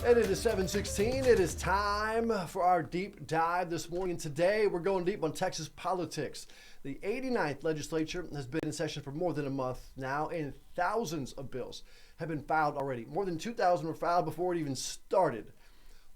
And it is 7:16. It is time for our deep dive this morning. Today, we're going deep on Texas politics. The 89th legislature has been in session for more than a month now, and thousands of bills have been filed already. More than 2,000 were filed before it even started.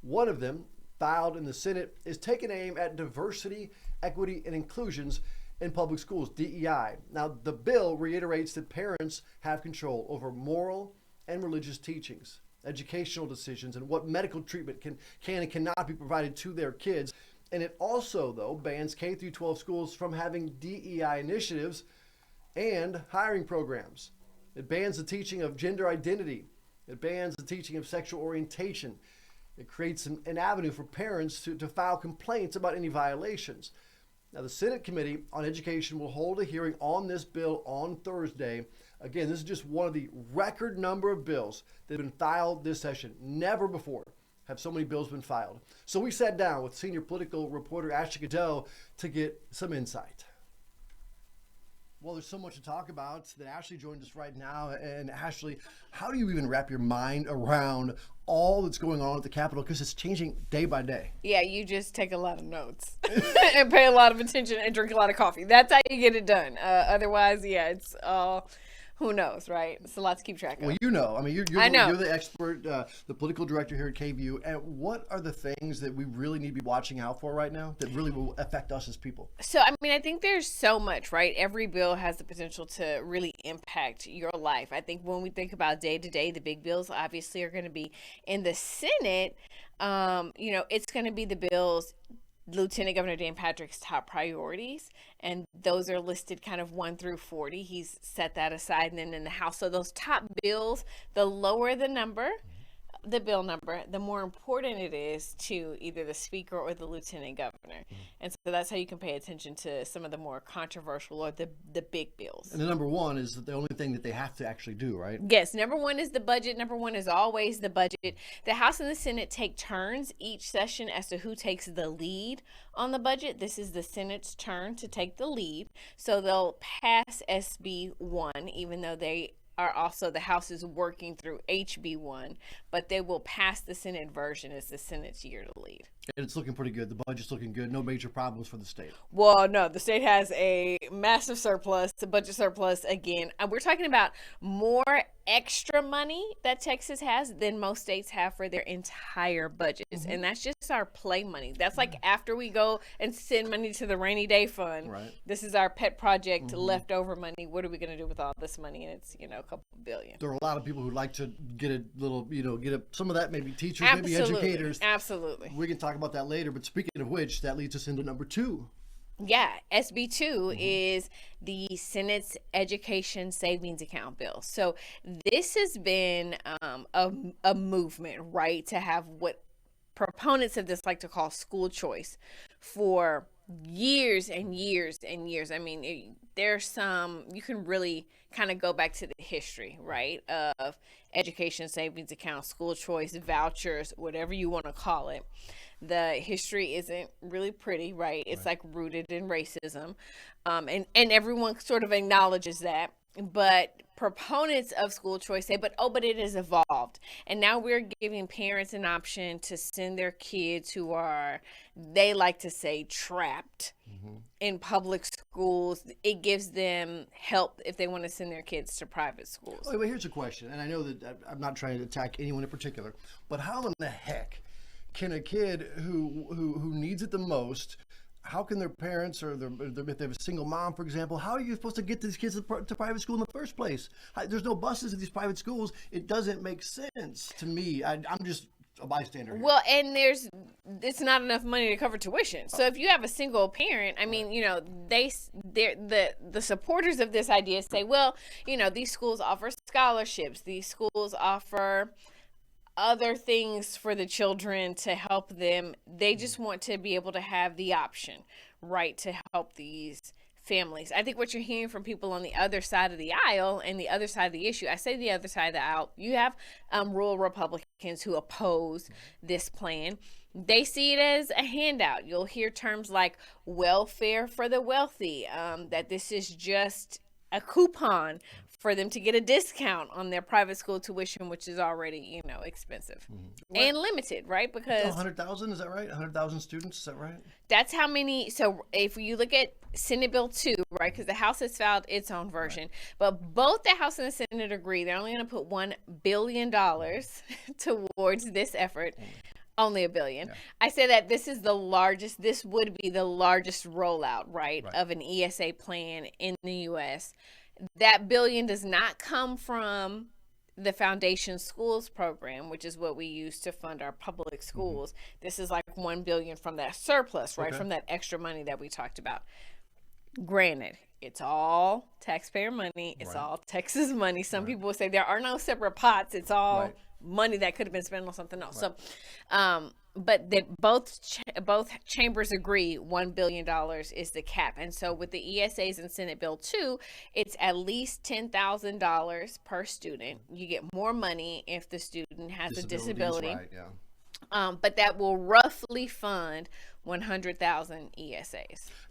One of them, filed in the Senate, is taking aim at diversity, equity, and inclusions in public schools, DEI. Now, the bill reiterates that parents have control over moral and religious teachings, educational decisions, and what medical treatment can and cannot be provided to their kids. And it also, though, bans K through 12 schools from having DEI initiatives and hiring programs. It bans the teaching of gender identity. It bans the teaching of sexual orientation. It creates an avenue for parents to file complaints about any violations. Now, the Senate Committee on Education will hold a hearing on this bill on Thursday. Again, this is just one of the record number of bills that have been filed this session. Never before have so many bills been filed. So we sat down with senior political reporter Ashley Goodell to get some insight. Well, there's so much to talk about that Ashley joined us right now. And Ashley, how do you even wrap your mind around all that's going on at the Capitol? Because it's changing day by day. Yeah, you just take a lot of notes and pay a lot of attention and drink a lot of coffee. That's how you get it done. Otherwise, yeah, it's all... who knows, right? It's a lot to keep track of. Well, you know. I mean, you're the expert, the political director here at KVUE. And what are the things that we really need to be watching out for right now that really will affect us as people? So, I mean, I think there's so much, right? Every bill has the potential to really impact your life. I think when we think about day to day, the big bills obviously are going to be in the Senate. It's going to be the bills Lieutenant Governor Dan Patrick's top priorities, and those are listed kind of 1 through 40. He's set that aside. And then in the House, so those top bills, the lower the number, the bill number, the more important it is to either the speaker or the lieutenant governor. And so that's how you can pay attention to some of the more controversial or the big bills. And the number one is the only thing that they have to actually do, right? Yes, number one is the budget. Number one is always the budget. The House and the Senate take turns each session as to who takes the lead on the budget. This is the Senate's turn to take the lead. So they'll pass SB 1, even though they are also, the House is working through HB 1, but they will pass the Senate version as the Senate's year to lead. And it's looking pretty good. The budget's looking good. No major problems for the state. Well, no, the state has a massive surplus, the budget surplus again. We're talking about more extra money that Texas has than most states have for their entire budgets. And that's just our play money. That's like after we go and send money to the rainy day fund. Right. This is our pet project leftover money. What are we going to do with all this money? And it's, a couple billion. There are a lot of people who like to get a little, some of that, maybe teachers, Absolutely. maybe educators. Absolutely. We can talk about that later. But speaking of which, that leads us into number 2. Yeah, SB 2 is the Senate's Education Savings Account bill. So this has been a movement, right, to have what proponents of this like to call school choice for years and years and years. I mean, there's some, you can really kind of go back to the history, right, of education savings account, school choice, vouchers, whatever you want to call it. The history isn't really pretty, right? It's like rooted in racism. And everyone sort of acknowledges that. But proponents of school choice say, but it has evolved. And now we're giving parents an option to send their kids who are, they like to say, trapped in public schools. It gives them help if they want to send their kids to private schools. Well, here's a question, and I know that I'm not trying to attack anyone in particular, but how in the heck can a kid who needs it the most, how can their parents or if they have a single mom, for example, how are you supposed to get these kids to private school in the first place? There's no buses at these private schools. It doesn't make sense to me. I'm just a bystander here. Well, and it's not enough money to cover tuition. So if you have a single parent, I mean, the supporters of this idea say, well, these schools offer scholarships. These schools offer other things for the children to help them. They just want to be able to have the option, right, to help these families. I think what you're hearing from people on the other side of the aisle and the other side of the issue, I say the other side of the aisle, you have rural Republicans who oppose this plan. They see it as a handout. You'll hear terms like welfare for the wealthy, that this is just a coupon for them to get a discount on their private school tuition, which is already, expensive and limited, right? Because 100,000, is that right? 100,000 students, is that right? That's how many. So if you look at Senate Bill 2, right, because the House has filed its own version, but both the House and the Senate agree they're only going to put $1 billion towards this effort. Only $1 billion. Yeah. I say that this would be the largest rollout, right, of an ESA plan in the U.S. That $1 billion does not come from the Foundation Schools program, which is what we use to fund our public schools. This is like $1 billion from that surplus, right, from that extra money that we talked about. Granted, it's all taxpayer money. It's all Texas money. Some people would say there are no separate pots. It's all money that could have been spent on something else. So, but that both chambers agree $1 billion is the cap. And so with the ESAs in Senate Bill 2, it's at least $10,000 per student. You get more money if the student has a disability. Right, yeah. But that will roughly fund 100,000 ESAs.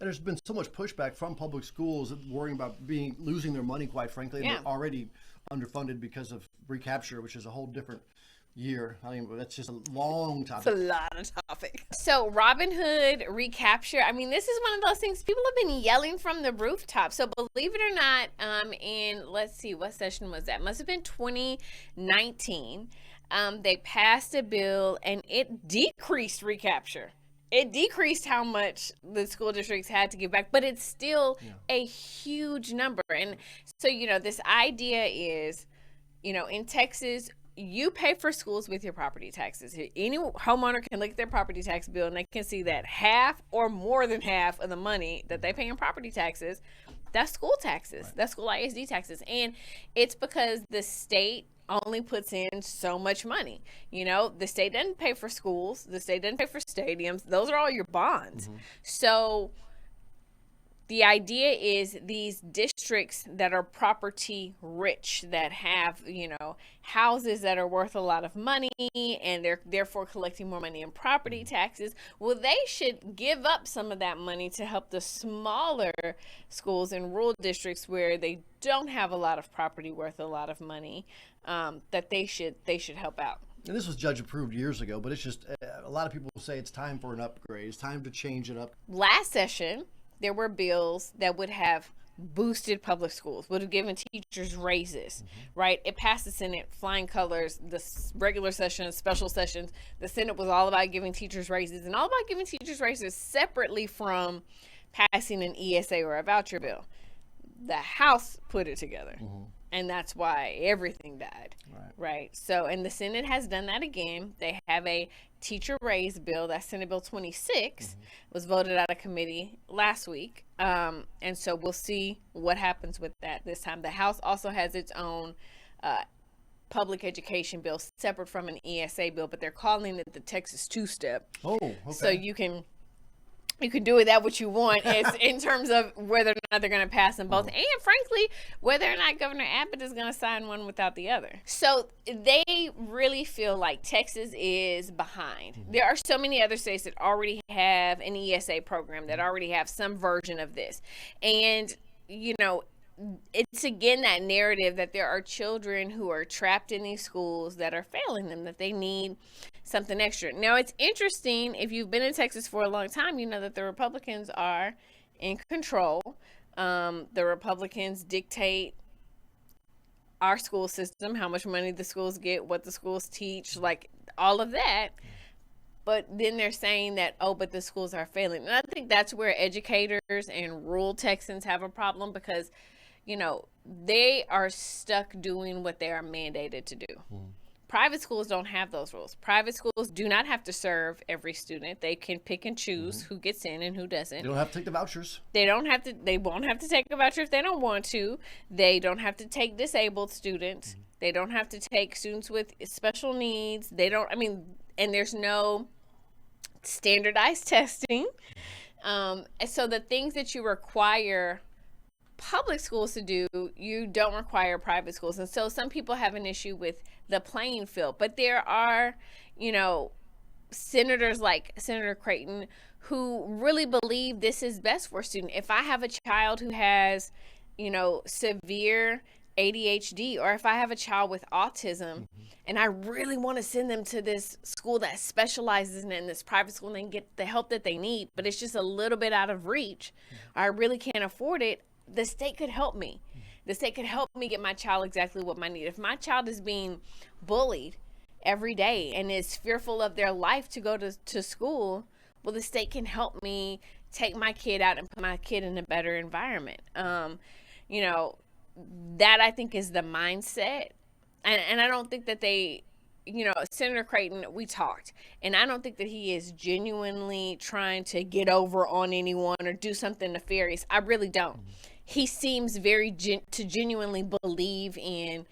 And there's been so much pushback from public schools worrying about losing their money, quite frankly. And they're already underfunded because of recapture, which is a whole different year. I mean, that's just a long topic. It's a lot of topic. So Robin Hood, recapture. I mean, this is one of those things people have been yelling from the rooftop. So believe it or not, let's see, what session was that? Must have been 2019. They passed a bill and it decreased recapture. It decreased how much the school districts had to give back, but it's still a huge number. And so, this idea is, in Texas, you pay for schools with your property taxes. Any homeowner can look at their property tax bill and they can see that half or more than half of the money that they pay in property taxes, that's school taxes, that's school ISD taxes. And it's because the state only puts in so much money. The state doesn't pay for schools. The state doesn't pay for stadiums. Those are all your bonds. So the idea is these districts that are property rich, that have, houses that are worth a lot of money and they're therefore collecting more money in property taxes, well, they should give up some of that money to help the smaller schools in rural districts where they don't have a lot of property worth a lot of money, that they should help out. And this was judge approved years ago, but it's just a lot of people say it's time for an upgrade. It's time to change it up. Last session, there were bills that would have boosted public schools, would have given teachers raises, right? It passed the Senate flying colors, the regular sessions, special sessions. The Senate was all about giving teachers raises and all about giving teachers raises separately from passing an ESA or a voucher bill. The House put it together. And that's why everything died, right? So, and the Senate has done that again. They have a teacher raise bill, that's Senate Bill 26, was voted out of committee last week. And so we'll see what happens with that this time. The House also has its own public education bill separate from an ESA bill, but they're calling it the Texas two-step. Oh, okay. So you can do with that what you want as in terms of whether or not they're going to pass them both, and frankly, whether or not Governor Abbott is going to sign one without the other. So they really feel like Texas is behind. There are so many other states that already have an ESA program, that already have some version of this. And, it's again that narrative that there are children who are trapped in these schools that are failing them, that they need something extra. Now, it's interesting, if you've been in Texas for a long time, you know that the Republicans are in control. The Republicans dictate our school system, how much money the schools get, what the schools teach, like all of that. But then they're saying that, but the schools are failing. And I think that's where educators and rural Texans have a problem, because they are stuck doing what they are mandated to do. Private schools don't have those rules. Private schools do not have to serve every student. They can pick and choose who gets in and who doesn't. They don't have to take the vouchers. They won't have to take a voucher if they don't want to. They don't have to take disabled students. They don't have to take students with special needs. And there's no standardized testing. And so the things that you require public schools to do, you don't require private schools. And so some people have an issue with the playing field, but there are, senators like Senator Creighton who really believe this is best for a student. If I have a child who has, severe ADHD, or if I have a child with autism and I really want to send them to this school that specializes in this private school and they can get the help that they need, but it's just a little bit out of reach, or I really can't afford it, the state could help me. The state could help me get my child exactly what I need. If my child is being bullied every day and is fearful of their life to go to school, well, the state can help me take my kid out and put my kid in a better environment. You know, that I think is the mindset. And I don't think that they, you know, Senator Creighton, we talked, and I don't think that he is genuinely trying to get over on anyone or do something nefarious. I really don't. He seems very to genuinely believe in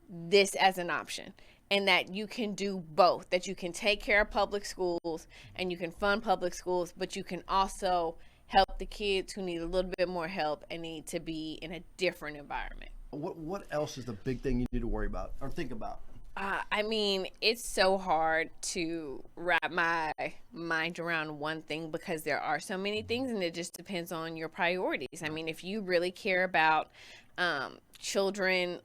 this as an option, and that you can do both, that you can take care of public schools and you can fund public schools, but you can also help the kids who need a little bit more help and need to be in a different environment. What else is the big thing you need to worry about or think about? I mean, it's so hard to wrap my mind around one thing because there are so many things, and it just depends on your priorities. I mean, if you really care about children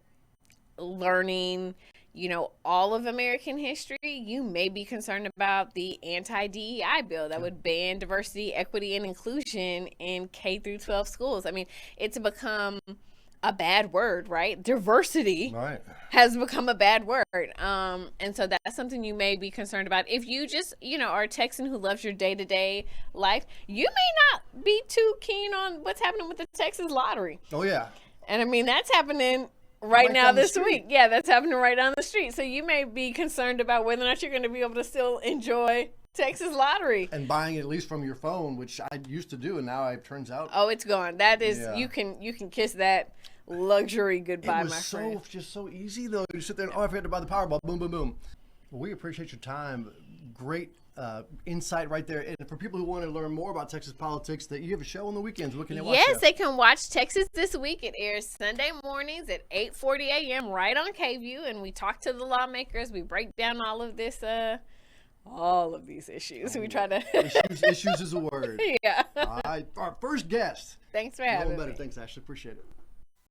learning, you know, all of American history, you may be concerned about the anti-DEI bill that would ban diversity, equity, and inclusion in K through 12 schools. I mean, it's become a bad word, right? Diversity has become a bad word. And so that's something you may be concerned about. If you just, you know, are a Texan who loves your day-to-day life, you may not be too keen on what's happening with the Texas lottery. Oh, yeah. And I mean, that's happening right now this week. Yeah, that's happening right down the street. So you may be concerned about whether or not you're going to be able to still enjoy Texas lottery. And buying it at least from your phone, which I used to do, and now it turns out. Oh, it's gone. That is, you can kiss that luxury goodbye, my friend. It was just so easy, though. You sit there and, I forgot to buy the Powerball. Boom, boom, boom. Well, we appreciate your time. Great insight right there. And for people who want to learn more about Texas politics, that you have a show on the weekends. What can they watch? Yes, they can watch Texas This Week. It airs Sunday mornings at 8:40 a.m. right on KVUE, and we talk to the lawmakers. We break down all of this, all of these issues. We try to issues is a word. Yeah. All right, our first guest. Thanks for having me. Thanks, Ashley. Appreciate it.